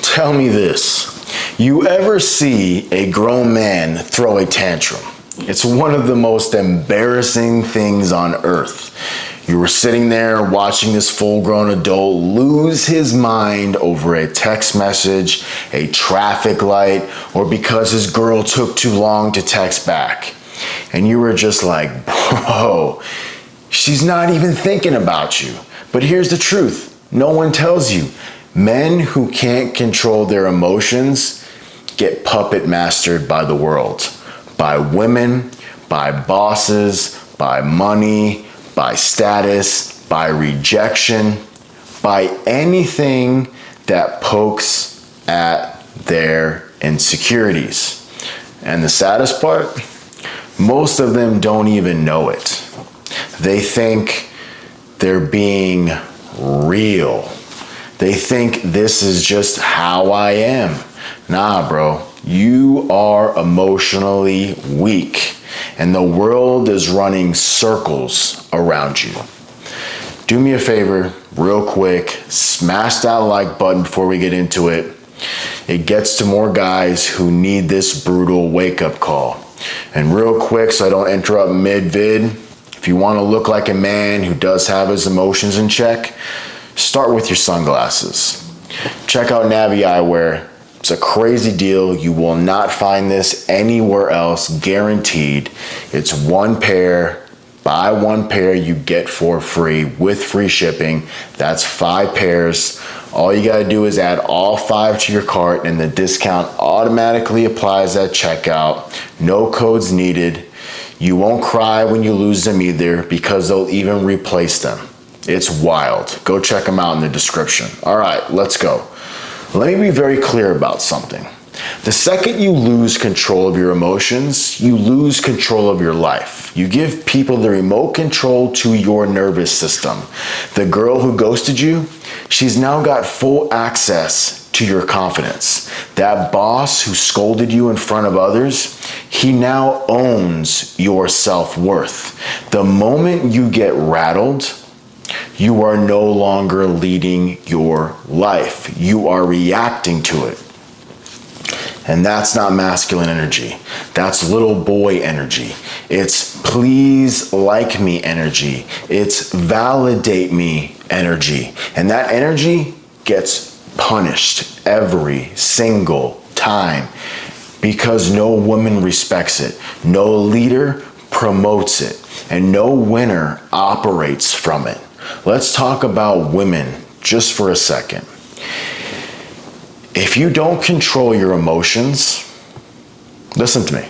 Tell me this. You ever see a grown man throw a tantrum? It's one of the most embarrassing things on earth. You were sitting there watching this full-grown adult lose his mind over a text message, a traffic light, or because his girl took too long to text back. And you were just like, bro, she's not even thinking about you. But here's the truth. No one tells you. Men who can't control their emotions get puppet mastered by the world. By women, by bosses, by money, by status, by rejection, by anything that pokes at their insecurities. And the saddest part, most of them don't even know it. They think they're being real. They think this is just how I am. Nah, bro, you are emotionally weak and the world is running circles around you. Do me a favor, real quick, smash that like button before we get into it. It gets to more guys who need this brutal wake-up call. And real quick, so I don't interrupt mid-vid, if you want to look like a man who does have his emotions in check, start with your sunglasses. Check out Navi Eyewear. It's a crazy deal. You will not find this anywhere else, guaranteed. It's one pair. Buy one pair, you get for free with free shipping. That's 5 pairs. All you gotta do is add all 5 to your cart and the discount automatically applies at checkout. No codes needed. You won't cry when you lose them either because they'll even replace them. It's wild. Go check them out in the description. All right, let's go. Let me be very clear about something. The second you lose control of your emotions, you lose control of your life. You give people the remote control to your nervous system. The girl who ghosted you, she's now got full access to your confidence. That boss who scolded you in front of others, he now owns your self-worth. The moment you get rattled, you are no longer leading your life. You are reacting to it. And that's not masculine energy. That's little boy energy. It's please like me energy. It's validate me energy. And that energy gets punished every single time because no woman respects it. No leader promotes it. And no winner operates from it. Let's talk about women just for a second. If you don't control your emotions, listen to me.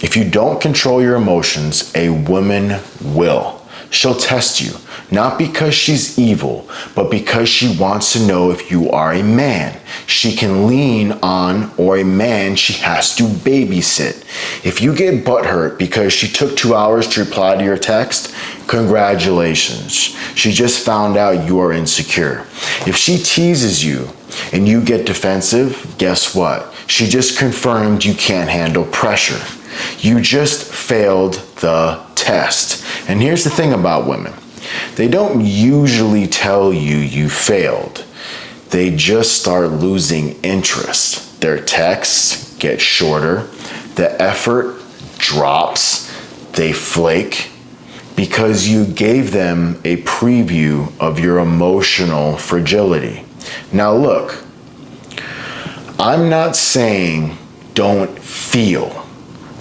If you don't control your emotions, a woman will. She'll test you, not because she's evil, but because she wants to know if you are a man she can lean on or a man she has to babysit. If you get butthurt because she took 2 hours to reply to your text, congratulations. She just found out you are insecure. If she teases you and you get defensive, guess what? She just confirmed you can't handle pressure. You just failed the test. And here's the thing about women. They don't usually tell you you failed. They just start losing interest. Their texts get shorter. The effort drops. They flake because you gave them a preview of your emotional fragility. Now look, I'm not saying don't feel.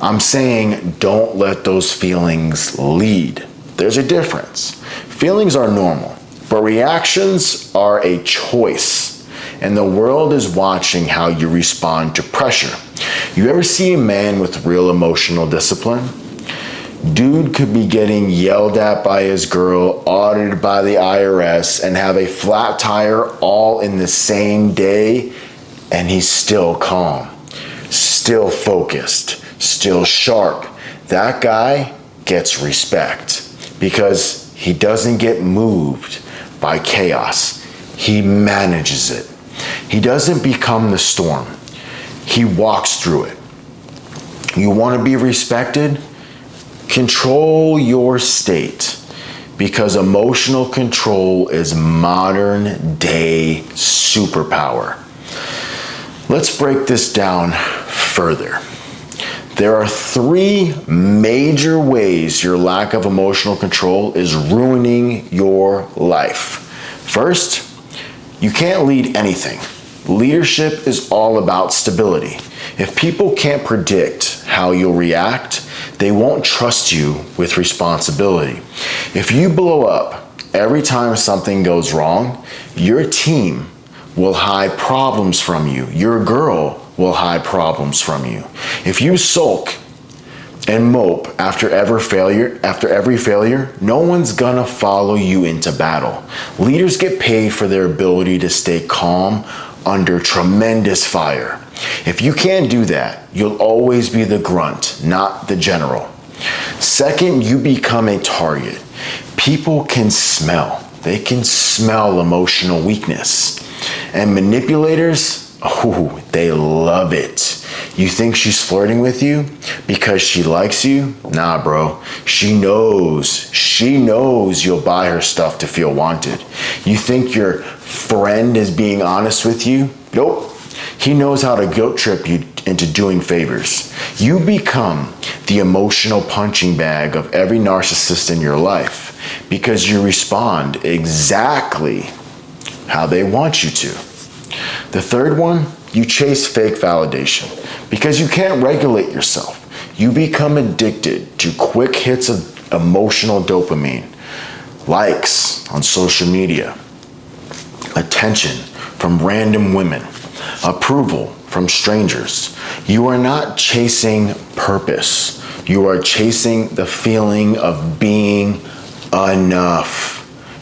I'm saying don't let those feelings lead. There's a difference. Feelings are normal, but reactions are a choice. And the world is watching how you respond to pressure. You ever see a man with real emotional discipline? Dude could be getting yelled at by his girl, audited by the IRS, and have a flat tire all in the same day, and he's still calm, still focused, still sharp. That guy gets respect because he doesn't get moved by chaos. He manages it. He doesn't become the storm. He walks through it. You want to be respected? Control your state, because emotional control is modern day superpower. Let's break this down further. There are 3 major ways your lack of emotional control is ruining your life. First, you can't lead anything. Leadership is all about stability. If people can't predict how you'll react, they won't trust you with responsibility. If you blow up every time something goes wrong, your team will hide problems from you. Your girl will hide problems from you. If you sulk and mope after every failure, no one's gonna follow you into battle. Leaders get paid for their ability to stay calm under tremendous fire. If you can't do that, you'll always be the grunt, not the general. Second, you become a target. People can smell. They can smell emotional weakness. And manipulators, they love it. You think she's flirting with you because she likes you? Nah, bro. She knows you'll buy her stuff to feel wanted. You think your friend is being honest with you? Nope. He knows how to guilt trip you into doing favors. You become the emotional punching bag of every narcissist in your life because you respond exactly how they want you to. The third one, you chase fake validation because you can't regulate yourself. You become addicted to quick hits of emotional dopamine, likes on social media, attention from random women, approval from strangers. You are not chasing purpose. You are chasing the feeling of being enough.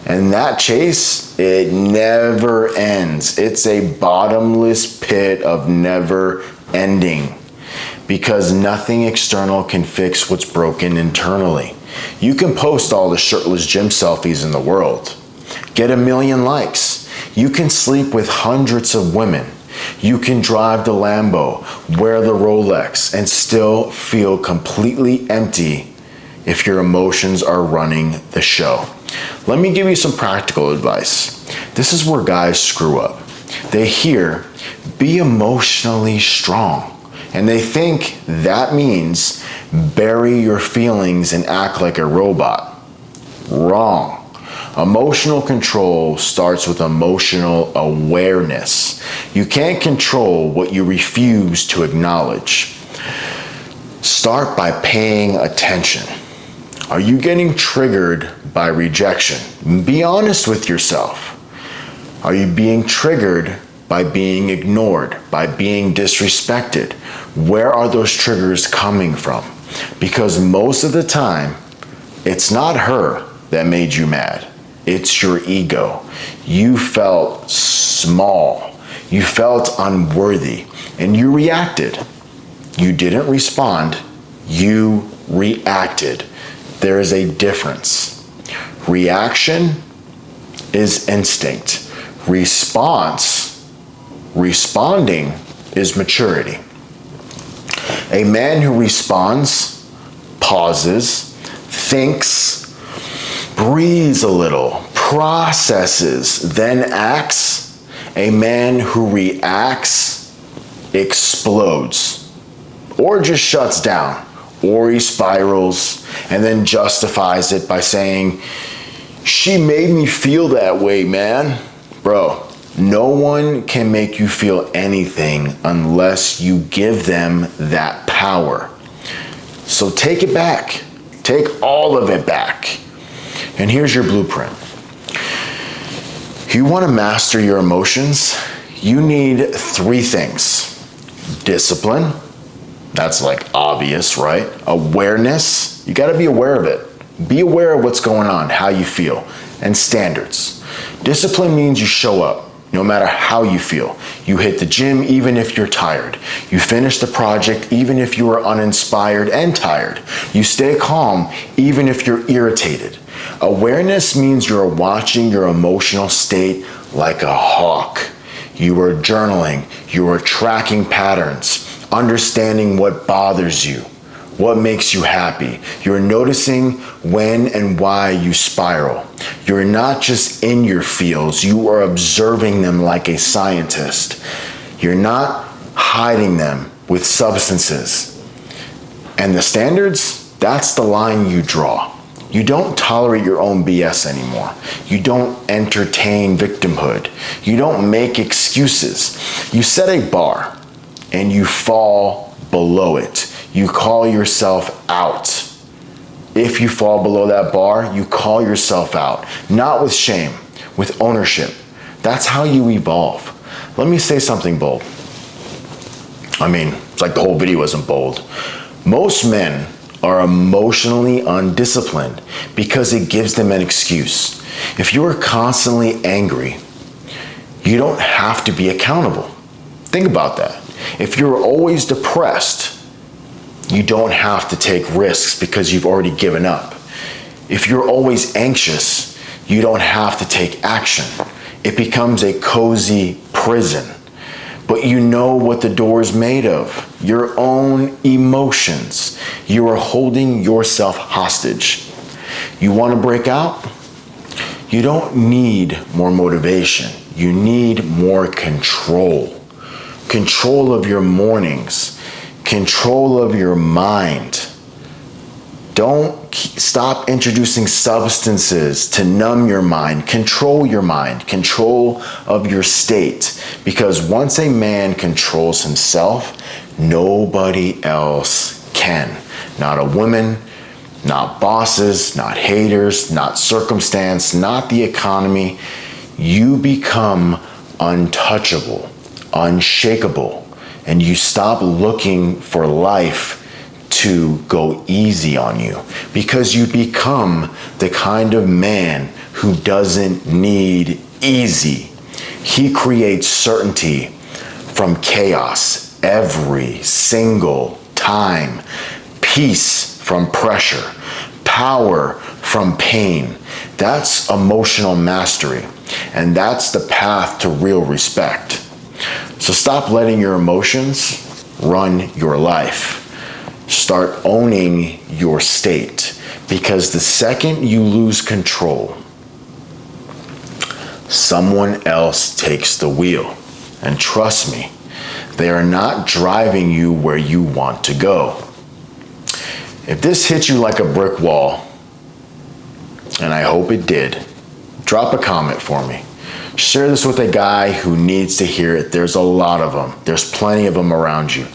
And that chase, it never ends. It's a bottomless pit of never ending because nothing external can fix what's broken internally. You can post all the shirtless gym selfies in the world, get 1 million likes. You can sleep with hundreds of women. You can drive the Lambo, wear the Rolex, and still feel completely empty if your emotions are running the show. Let me give you some practical advice. This is where guys screw up. They hear, be emotionally strong, and they think that means bury your feelings and act like a robot. Wrong. Emotional control starts with emotional awareness. You can't control what you refuse to acknowledge. Start by paying attention. Are you getting triggered by rejection? Be honest with yourself. Are you being triggered by being ignored, by being disrespected? Where are those triggers coming from? Because most of the time, it's not her that made you mad. It's your ego. You felt small. You felt unworthy, and you reacted. You didn't respond. You reacted. There is a difference. Reaction is instinct. Responding is maturity. A man who responds, pauses, thinks, breathes a little, processes, then acts. A man who reacts explodes or just shuts down. Or he spirals and then justifies it by saying, she made me feel that way, man. Bro, no one can make you feel anything unless you give them that power. So take it back. Take all of it back. And here's your blueprint. You want to master your emotions? You need 3 things. Discipline. That's like obvious, right? Awareness, you gotta be aware of it. Be aware of what's going on, how you feel, and standards. Discipline means you show up, no matter how you feel. You hit the gym even if you're tired. You finish the project even if you are uninspired and tired. You stay calm even if you're irritated. Awareness means you're watching your emotional state like a hawk. You are journaling, you are tracking patterns, understanding what bothers you, what makes you happy. You're noticing when and why you spiral. You're not just in your feels, you are observing them like a scientist. You're not hiding them with substances. And the standards, that's the line you draw. You don't tolerate your own BS anymore. You don't entertain victimhood. You don't make excuses. You set a bar and you fall below it. You call yourself out. If you fall below that bar, you call yourself out. Not with shame, with ownership. That's how you evolve. Let me say something bold. I mean, it's like the whole video wasn't bold. Most men are emotionally undisciplined because it gives them an excuse. If you are constantly angry, you don't have to be accountable. Think about that. If you're always depressed, you don't have to take risks because you've already given up. If you're always anxious, you don't have to take action. It becomes a cozy prison. But you know what the door is made of. Your own emotions. You are holding yourself hostage. You want to break out? You don't need more motivation. You need more control. Control of your mornings. Control of your mind. Don't stop introducing substances to numb your mind. Control your mind. Control of your state. Because once a man controls himself, nobody else can. Not a woman, not bosses, not haters, not circumstance, not the economy. You become untouchable, unshakable, and you stop looking for life to go easy on you, because you become the kind of man who doesn't need easy. He creates certainty from chaos every single time, peace from pressure, power from pain. That's emotional mastery, and that's the path to real respect. So stop letting your emotions run your life. Start owning your state, because the second you lose control, someone else takes the wheel. And trust me, they are not driving you where you want to go. If this hit you like a brick wall, and I hope it did, drop a comment for me. Share this with a guy who needs to hear it. There's a lot of them. There's plenty of them around you.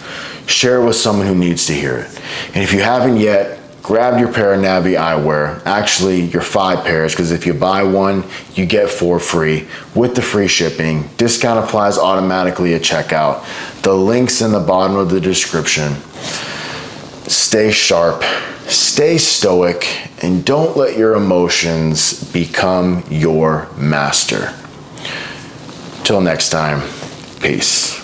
Share it with someone who needs to hear it. And if you haven't yet, grab your pair of Navi eyewear. Actually, your 5 pairs, because if you buy one, you get 4 free with the free shipping. Discount applies automatically at checkout. The link's in the bottom of the description. Stay sharp, stay stoic, and don't let your emotions become your master. Till next time, peace.